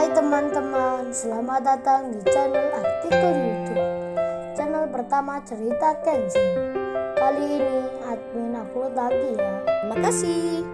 Hai teman-teman, selamat datang di channel artikel YouTube. Channel pertama cerita Kenshin. Kali ini admin upload lagi ya. Terima kasih.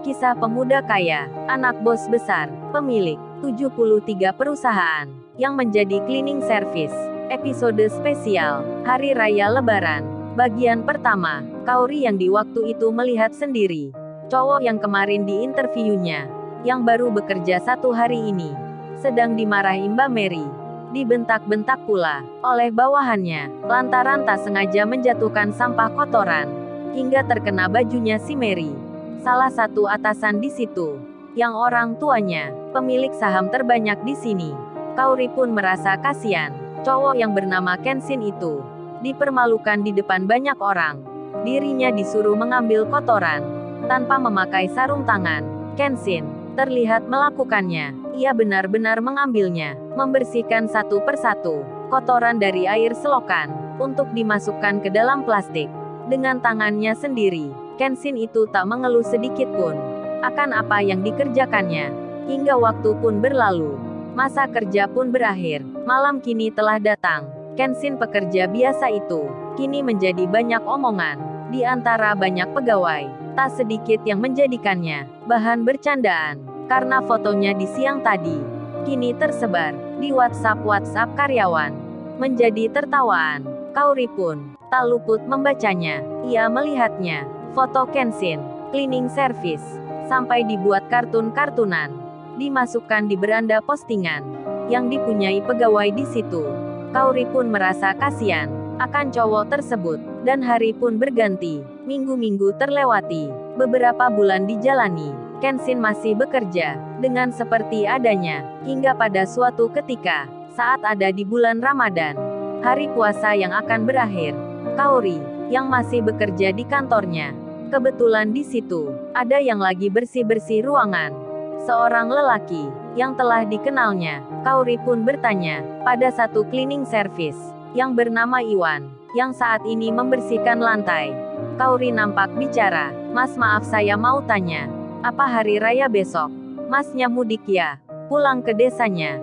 Kisah pemuda kaya, anak bos besar, pemilik 73 perusahaan, yang menjadi cleaning service. Episode spesial, Hari Raya Lebaran. Bagian pertama, Kaori yang di waktu itu melihat sendiri. Cowok yang kemarin di interviewnya, yang baru bekerja 1 hari ini, sedang dimarahi Mbak Mary. Dibentak-bentak pula, oleh bawahannya, lantaran tak sengaja menjatuhkan sampah kotoran, hingga terkena bajunya si Mary. Salah satu atasan di situ, yang orang tuanya, pemilik saham terbanyak di sini. Kaori pun merasa kasihan. Cowok yang bernama Kenshin itu, dipermalukan di depan banyak orang. Dirinya disuruh mengambil kotoran, tanpa memakai sarung tangan. Kenshin terlihat melakukannya. Ia benar-benar mengambilnya, membersihkan satu persatu kotoran dari air selokan, untuk dimasukkan ke dalam plastik. Dengan tangannya sendiri, Kenshin itu tak mengeluh sedikit pun akan apa yang dikerjakannya. Hingga waktu pun berlalu. Masa kerja pun berakhir. Malam kini telah datang. Kenshin pekerja biasa itu, kini menjadi banyak omongan. Di antara banyak pegawai, tak sedikit yang menjadikannya bahan bercandaan. Karena fotonya di siang tadi, kini tersebar di WhatsApp karyawan. Menjadi tertawaan. Kaori pun tak luput membacanya. Ia melihatnya. Foto Kenshin, cleaning service, sampai dibuat kartun-kartunan, dimasukkan di beranda postingan, yang dipunyai pegawai di situ. Kaori pun merasa kasihan akan cowok tersebut, dan hari pun berganti, minggu-minggu terlewati, beberapa bulan dijalani. Kenshin masih bekerja, dengan seperti adanya, hingga pada suatu ketika, saat ada di bulan Ramadan, hari puasa yang akan berakhir. Kaori, yang masih bekerja di kantornya, kebetulan di situ ada yang lagi bersih-bersih ruangan. Seorang lelaki yang telah dikenalnya. Kaori pun bertanya pada satu cleaning service yang bernama Iwan, yang saat ini membersihkan lantai. Kaori nampak bicara, "Mas, maaf, saya mau tanya, apa hari raya besok? Masnya mudik ya? Pulang ke desanya?"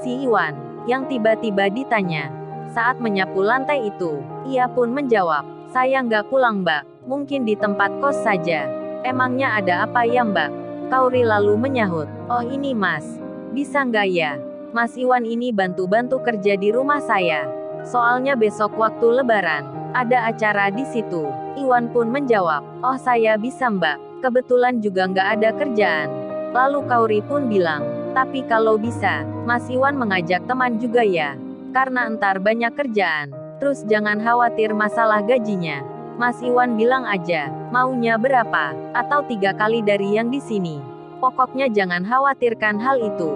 Si Iwan, yang tiba-tiba ditanya saat menyapu lantai itu, ia pun menjawab, "Saya nggak pulang, Mbak. Mungkin di tempat kos saja." "Emangnya ada apa ya, Mbak?" Kaori lalu menyahut, "Oh ini Mas, bisa nggak ya? Mas Iwan ini bantu-bantu kerja di rumah saya. Soalnya besok waktu Lebaran, ada acara di situ." Iwan pun menjawab, "Oh saya bisa, Mbak. Kebetulan juga nggak ada kerjaan." Lalu Kaori pun bilang, "Tapi kalau bisa, Mas Iwan mengajak teman juga ya. Karena entar banyak kerjaan. Terus jangan khawatir masalah gajinya. Mas Iwan bilang aja, maunya berapa, atau 3 kali dari yang di sini. Pokoknya jangan khawatirkan hal itu."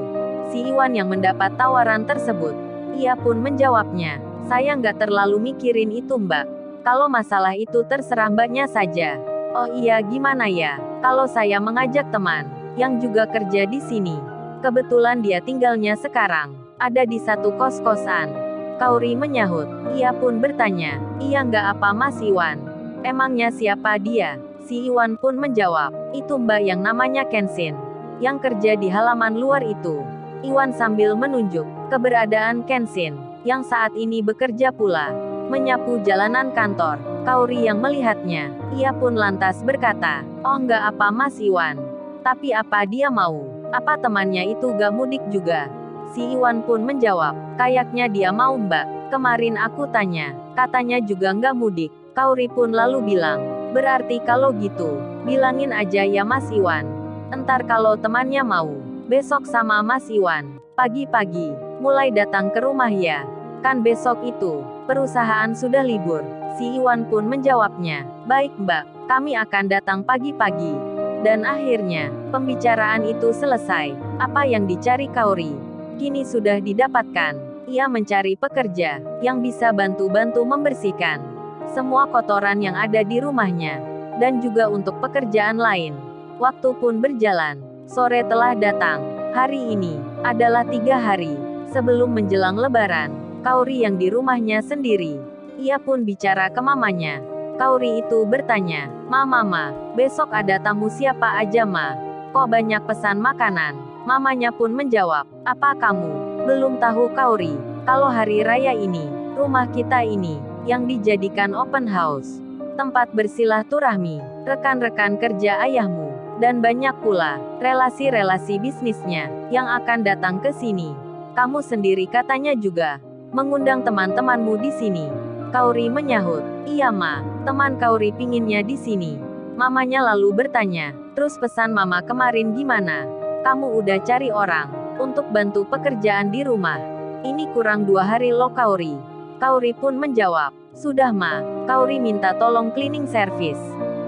Si Iwan yang mendapat tawaran tersebut, ia pun menjawabnya, "Saya nggak terlalu mikirin itu, Mbak. Kalau masalah itu terserah Mbaknya saja." "Oh iya, gimana ya, kalau saya mengajak teman, yang juga kerja di sini. Kebetulan dia tinggalnya sekarang ada di satu kos-kosan." Kaori menyahut. Ia pun bertanya, "Iya nggak apa Mas Iwan? Emangnya siapa dia?" Si Iwan pun menjawab, "Itu Mbak yang namanya Kenshin, yang kerja di halaman luar itu." Iwan sambil menunjuk keberadaan Kenshin, yang saat ini bekerja pula, menyapu jalanan kantor. Kaori yang melihatnya, ia pun lantas berkata, "Oh nggak apa Mas Iwan. Tapi apa dia mau? Apa temannya itu gak mudik juga?" Si Iwan pun menjawab, "Kayaknya dia mau, Mbak. Kemarin aku tanya, katanya juga nggak mudik." Kaori pun lalu bilang, "Berarti kalau gitu, bilangin aja ya Mas Iwan. Entar kalau temannya mau, besok sama Mas Iwan, pagi-pagi, mulai datang ke rumah ya. Kan besok itu, perusahaan sudah libur." Si Iwan pun menjawabnya, "Baik Mbak, kami akan datang pagi-pagi." Dan akhirnya, pembicaraan itu selesai. Apa yang dicari Kaori kini sudah didapatkan. Ia mencari pekerja yang bisa bantu-bantu membersihkan semua kotoran yang ada di rumahnya, dan juga untuk pekerjaan lain. Waktu pun berjalan. Sore telah datang. Hari ini adalah 3 hari sebelum menjelang Lebaran. Kaori yang di rumahnya sendiri, ia pun bicara ke mamanya. Kaori itu bertanya, Mama, besok ada tamu siapa aja Ma? Kok banyak pesan makanan? Mamanya pun menjawab, apa kamu belum tahu Kaori? Kalau hari raya ini, rumah kita ini, yang dijadikan open house. Tempat bersilaturahmi, rekan-rekan kerja ayahmu, dan banyak pula, relasi-relasi bisnisnya, yang akan datang ke sini. Kamu sendiri katanya juga, mengundang teman-temanmu di sini. Kaori menyahut, iya Ma, teman Kaori pinginnya di sini. Mamanya lalu bertanya, terus pesan Mama kemarin gimana? Kamu udah cari orang, untuk bantu pekerjaan di rumah. Ini kurang 2 hari loh Kaori. Kaori pun menjawab, sudah Ma, Kaori minta tolong cleaning service,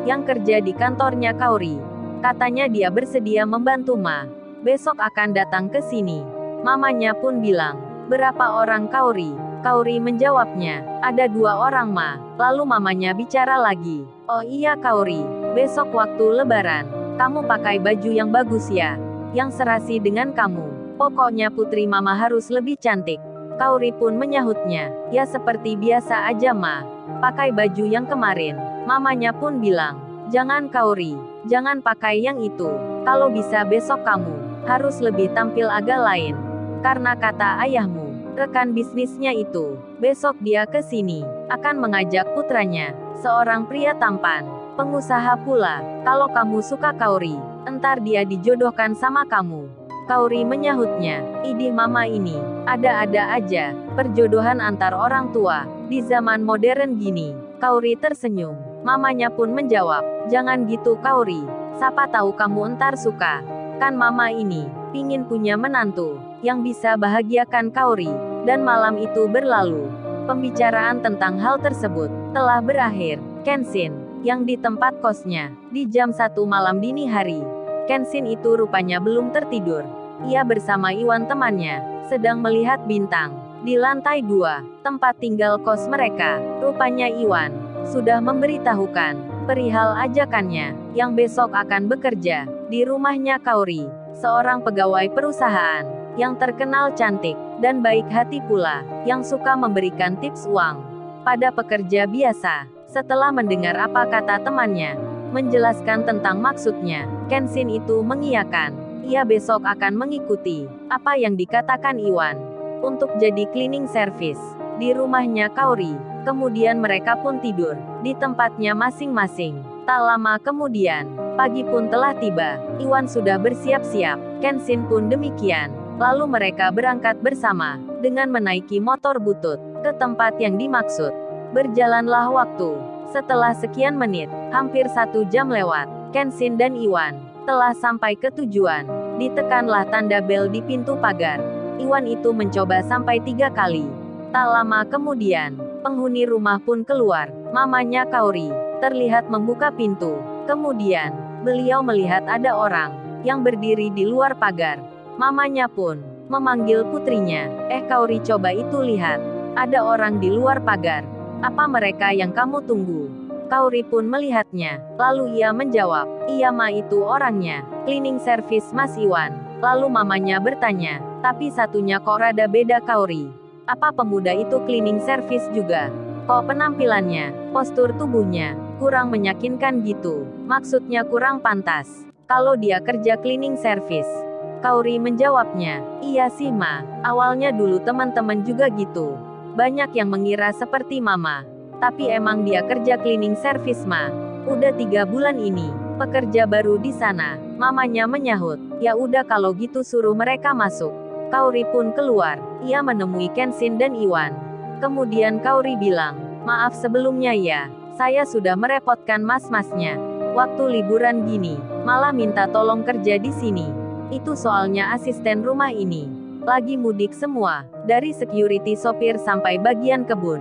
yang kerja di kantornya Kaori. Katanya dia bersedia membantu Ma. Besok akan datang ke sini. Mamanya pun bilang, berapa orang Kaori? Kaori menjawabnya, ada 2 orang Ma. Lalu mamanya bicara lagi, oh iya Kaori, besok waktu lebaran, kamu pakai baju yang bagus ya, yang serasi dengan kamu. Pokoknya putri Mama harus lebih cantik. Kaori pun menyahutnya, ya seperti biasa aja Ma. Pakai baju yang kemarin. Mamanya pun bilang, jangan Kaori, jangan pakai yang itu. Kalau bisa besok kamu harus lebih tampil agak lain. Karena kata ayahmu, rekan bisnisnya itu, besok dia ke sini, akan mengajak putranya, seorang pria tampan, pengusaha pula. Kalau kamu suka Kaori, entar dia dijodohkan sama kamu. Kaori menyahutnya, idih Mama ini, ada-ada aja, perjodohan antar orang tua, di zaman modern gini. Kaori tersenyum. Mamanya pun menjawab, jangan gitu Kaori, siapa tahu kamu entar suka. Kan Mama ini, pingin punya menantu, yang bisa bahagiakan Kaori. Dan malam itu berlalu. Pembicaraan tentang hal tersebut, telah berakhir. Kenshin, yang di tempat kosnya, di jam 1 malam dini hari. Kenshin itu rupanya belum tertidur. Ia bersama Iwan temannya, sedang melihat bintang. Di lantai 2, tempat tinggal kos mereka, rupanya Iwan, sudah memberitahukan, perihal ajakannya, yang besok akan bekerja, di rumahnya Kaori, seorang pegawai perusahaan, yang terkenal cantik, dan baik hati pula, yang suka memberikan tips uang, pada pekerja biasa. Setelah mendengar apa kata temannya, menjelaskan tentang maksudnya, Kenshin itu mengiyakan, ia besok akan mengikuti, apa yang dikatakan Iwan, untuk jadi cleaning service, di rumahnya Kaori. Kemudian mereka pun tidur, di tempatnya masing-masing. Tak lama kemudian, pagi pun telah tiba, Iwan sudah bersiap-siap, Kenshin pun demikian. Lalu mereka berangkat bersama, dengan menaiki motor butut, ke tempat yang dimaksud. Berjalanlah waktu. Setelah sekian menit, hampir 1 jam lewat, Kenshin dan Iwan, telah sampai ke tujuan. Ditekanlah tanda bel di pintu pagar. Iwan itu mencoba sampai 3 kali. Tak lama kemudian, penghuni rumah pun keluar. Mamanya Kaori, terlihat membuka pintu. Kemudian, beliau melihat ada orang, yang berdiri di luar pagar. Mamanya pun memanggil putrinya, Kaori coba itu lihat. Ada orang di luar pagar. Apa mereka yang kamu tunggu? Kaori pun melihatnya. Lalu ia menjawab, iya Ma itu orangnya. Cleaning service Mas Iwan. Lalu mamanya bertanya, tapi satunya kok rada beda Kaori. Apa pemuda itu cleaning service juga? Kok penampilannya, postur tubuhnya, kurang meyakinkan gitu. Maksudnya kurang pantas. Kalau dia kerja cleaning service. Kaori menjawabnya, iya sih Ma, awalnya dulu teman-teman juga gitu. Banyak yang mengira seperti Mama. Tapi emang dia kerja cleaning service Ma. Udah 3 bulan ini, pekerja baru di sana. Mamanya menyahut, ya udah kalau gitu suruh mereka masuk. Kaori pun keluar, ia menemui Kenshin dan Iwan. Kemudian Kaori bilang, maaf sebelumnya ya, saya sudah merepotkan mas-masnya. Waktu liburan gini, malah minta tolong kerja di sini. Itu soalnya asisten rumah ini lagi mudik semua, dari security sopir sampai bagian kebun.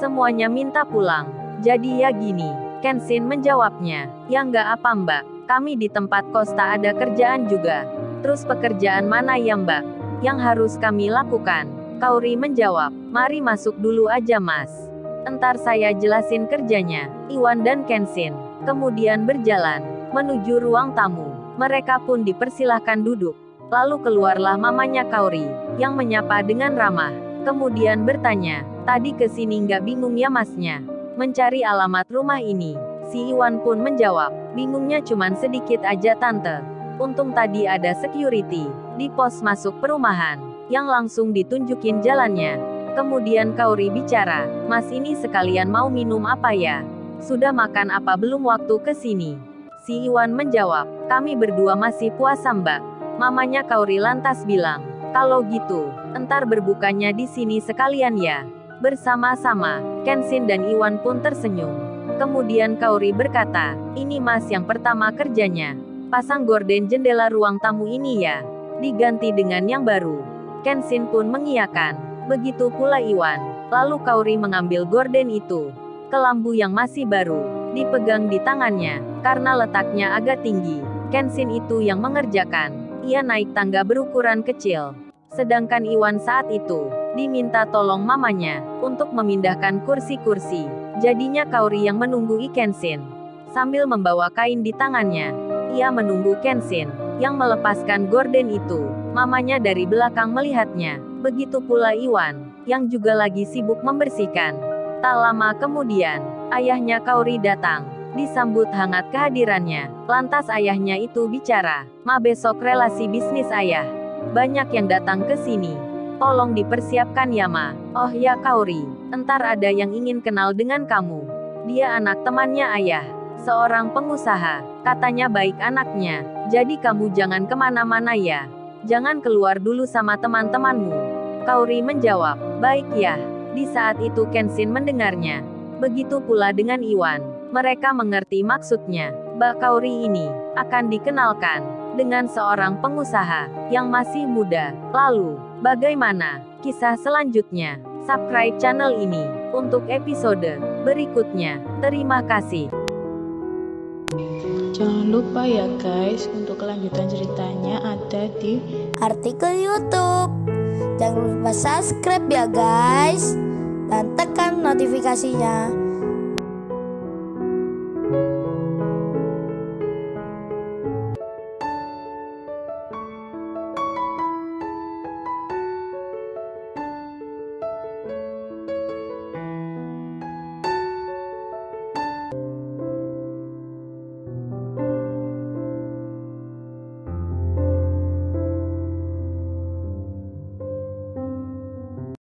Semuanya minta pulang. Jadi ya gini, Kenshin menjawabnya, ya nggak apa Mbak, kami di tempat kos tak ada kerjaan juga. Terus pekerjaan mana ya Mbak, yang harus kami lakukan? Kaori menjawab, mari masuk dulu aja Mas. Entar saya jelasin kerjanya. Iwan dan Kenshin kemudian berjalan, menuju ruang tamu. Mereka pun dipersilahkan duduk. Lalu keluarlah mamanya Kaori, yang menyapa dengan ramah. Kemudian bertanya, tadi kesini nggak bingung ya masnya? Mencari alamat rumah ini. Si Iwan pun menjawab, bingungnya cuman sedikit aja tante. Untung tadi ada security di pos masuk perumahan yang langsung ditunjukin jalannya. Kemudian Kauri bicara, Mas ini sekalian mau minum apa ya? Sudah makan apa belum waktu ke sini? Si Iwan menjawab, kami berdua masih puasa Mbak. Mamanya Kauri lantas bilang, kalau gitu, entar berbukanya di sini sekalian ya. Bersama-sama, Kenshin dan Iwan pun tersenyum. Kemudian Kauri berkata, ini Mas yang pertama kerjanya. Pasang gorden jendela ruang tamu ini ya. Diganti dengan yang baru. Kenshin pun mengiyakan. Begitu pula Iwan. Lalu Kauri mengambil gorden itu. Kelambu yang masih baru dipegang di tangannya. Karena letaknya agak tinggi. Kenshin itu yang mengerjakan. Ia naik tangga berukuran kecil. Sedangkan Iwan saat itu diminta tolong mamanya untuk memindahkan kursi-kursi. Jadinya Kauri yang menunggu Kenshin. Sambil membawa kain di tangannya, ia menunggu Kenshin yang melepaskan gorden itu. Mamanya dari belakang melihatnya. Begitu pula Iwan yang juga lagi sibuk membersihkan. Tak lama kemudian, ayahnya Kauri datang. Disambut hangat kehadirannya. Lantas ayahnya itu bicara, Ma besok relasi bisnis ayah. Banyak yang datang ke sini. Tolong dipersiapkan ya Ma. Oh ya Kauri, entar ada yang ingin kenal dengan kamu. Dia anak temannya ayah. Seorang pengusaha. Katanya baik anaknya. Jadi kamu jangan kemana-mana ya. Jangan keluar dulu sama teman-temanmu. Kauri menjawab, baik ya. Di saat itu Kenshin mendengarnya. Begitu pula dengan Iwan. Mereka mengerti maksudnya. Mbak Kauri ini akan dikenalkan dengan seorang pengusaha yang masih muda. Lalu, bagaimana kisah selanjutnya? Subscribe channel ini untuk episode berikutnya. Terima kasih. Jangan lupa ya guys, untuk kelanjutan ceritanya ada di artikel YouTube. Jangan lupa subscribe ya guys. Dan tekan notifikasinya